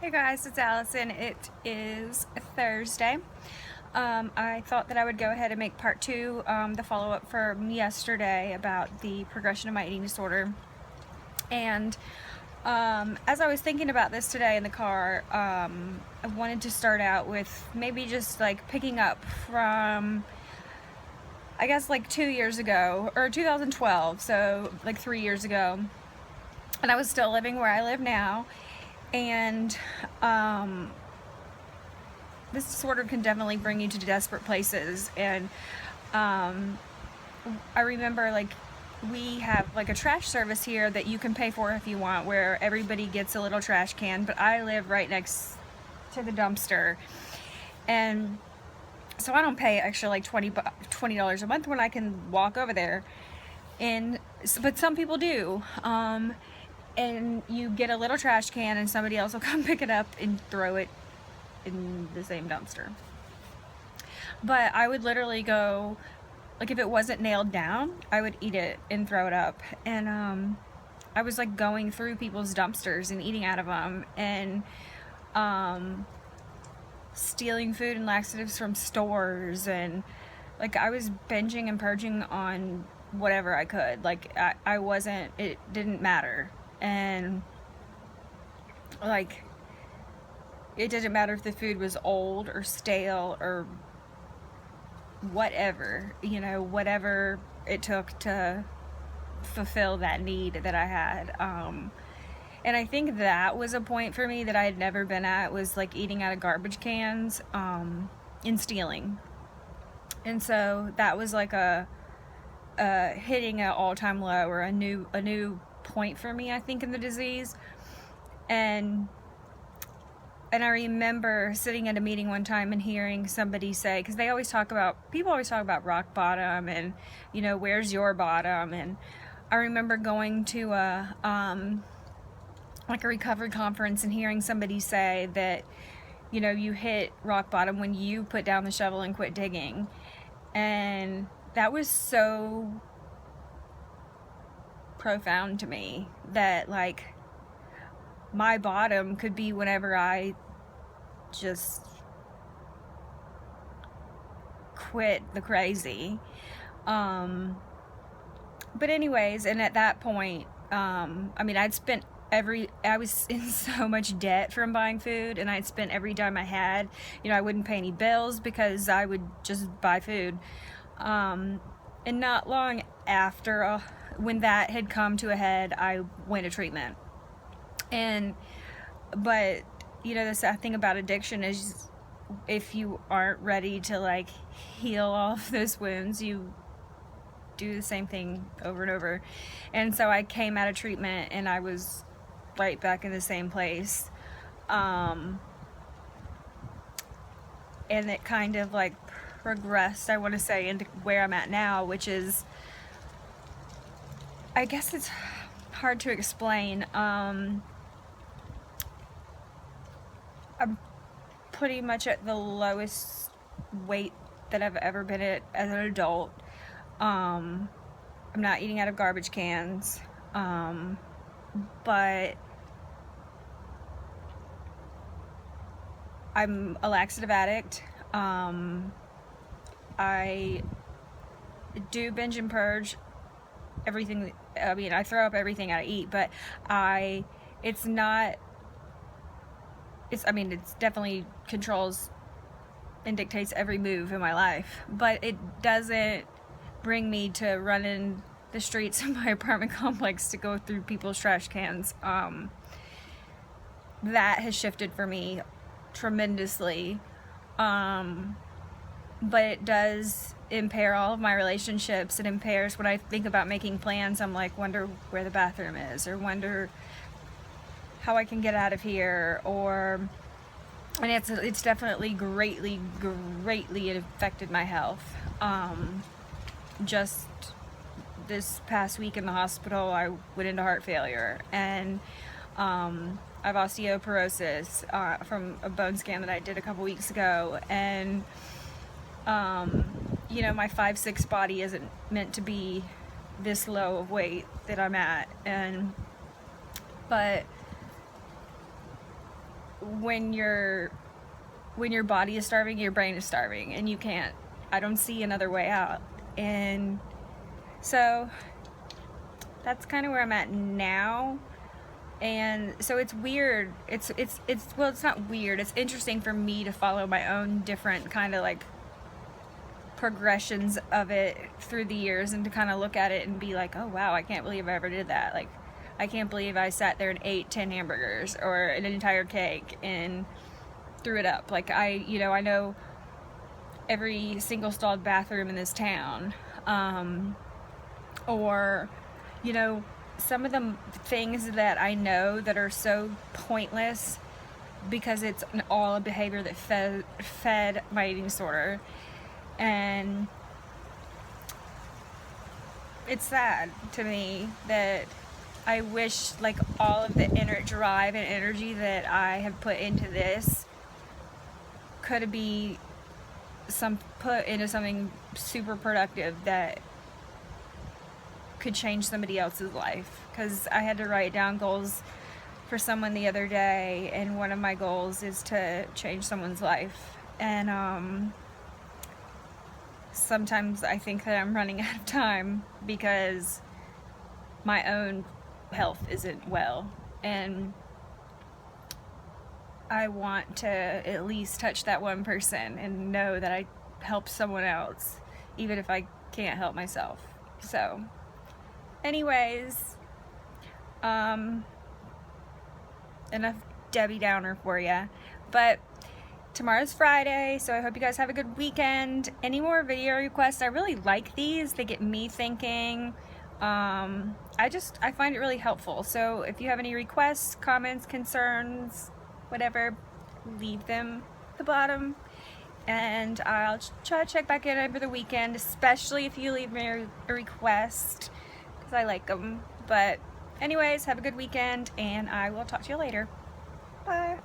Hey guys, it's Allison. It is Thursday. I thought that I would go ahead and make part two, the follow-up from yesterday about the progression of my eating disorder. And as I was thinking about this today in the car, I wanted to start out with maybe just like picking up from, I guess, like 2 years ago, or 2012, so like 3 years ago. And I was still living where I live now. And this disorder can definitely bring you to desperate places. And I remember, like, we have like a trash service here that you can pay for if you want, where everybody gets a little trash can, but I live right next to the dumpster, and so I don't pay extra like $20 a month when I can walk over there. And but some people do, and you get a little trash can and somebody else will come pick it up and throw it in the same dumpster. But I would literally go, like, if it wasn't nailed down, I would eat it and throw it up. And I was like going through people's dumpsters and eating out of them, and stealing food and laxatives from stores, and like I was binging and purging on whatever I could. Like I wasn't, it didn't matter. And like, it didn't matter if the food was old or stale or whatever, whatever it took to fulfill that need that I had. And I think that was a point for me that I had never been at, was like eating out of garbage cans, and stealing. And so that was like a hitting an all-time low, or a new point for me, I think, in the disease. And I remember sitting at a meeting one time and hearing somebody say, because people always talk about rock bottom, and where's your bottom. And I remember going to like a recovery conference and hearing somebody say that you hit rock bottom when you put down the shovel and quit digging. And that was so profound to me, that like my bottom could be whenever I just quit the crazy. But anyways, and at that point, I mean, I was in so much debt from buying food, and I'd spent every dime I had. I wouldn't pay any bills because I would just buy food. And not long after, when that had come to a head, I went to treatment. But the sad thing about addiction is, if you aren't ready to like heal all of those wounds, you do the same thing over and over. And so I came out of treatment and I was right back in the same place. And it kind of like progressed, I want to say, into where I'm at now, which is, I guess it's hard to explain. I'm pretty much at the lowest weight that I've ever been at as an adult. I'm not eating out of garbage cans, but I'm a laxative addict. I do binge and purge everything. I mean, I throw up everything I eat, but it's definitely controls and dictates every move in my life, but it doesn't bring me to run in the streets of my apartment complex to go through people's trash cans. That has shifted for me tremendously. But it does impair all of my relationships. It impairs when I think about making plans. I'm like, wonder where the bathroom is, or wonder how I can get out of here, and it's definitely greatly affected my health. Just this past week in the hospital, I went into heart failure, and I have osteoporosis from a bone scan that I did a couple weeks ago. And my 5'6" body isn't meant to be this low of weight that I'm at. But when your body is starving, your brain is starving, and I don't see another way out. And so that's kind of where I'm at now. And so it's weird. Well, it's not weird. It's interesting for me to follow my own different kind of like progressions of it through the years, and to kind of look at it and be like, oh wow, I can't believe I ever did that. Like, I can't believe I sat there and ate 10 hamburgers or an entire cake and threw it up. Like, I know every single stalled bathroom in this town. Or, some of the things that I know that are so pointless because it's all a behavior that fed my eating disorder. And it's sad to me that I wish like all of the inner drive and energy that I have put into this could be put into something super productive that could change somebody else's life. Because I had to write down goals for someone the other day, and one of my goals is to change someone's life. And sometimes I think that I'm running out of time because my own health isn't well, and I want to at least touch that one person and know that I helped someone else, even if I can't help myself. So anyways, enough Debbie Downer for ya. But tomorrow's Friday, so I hope you guys have a good weekend. Any more video requests? I really like these. They get me thinking. I find it really helpful. So if you have any requests, comments, concerns, whatever, leave them at the bottom. And I'll try to check back in over the weekend, especially if you leave me a request, because I like them. But anyways, have a good weekend, and I will talk to you later. Bye.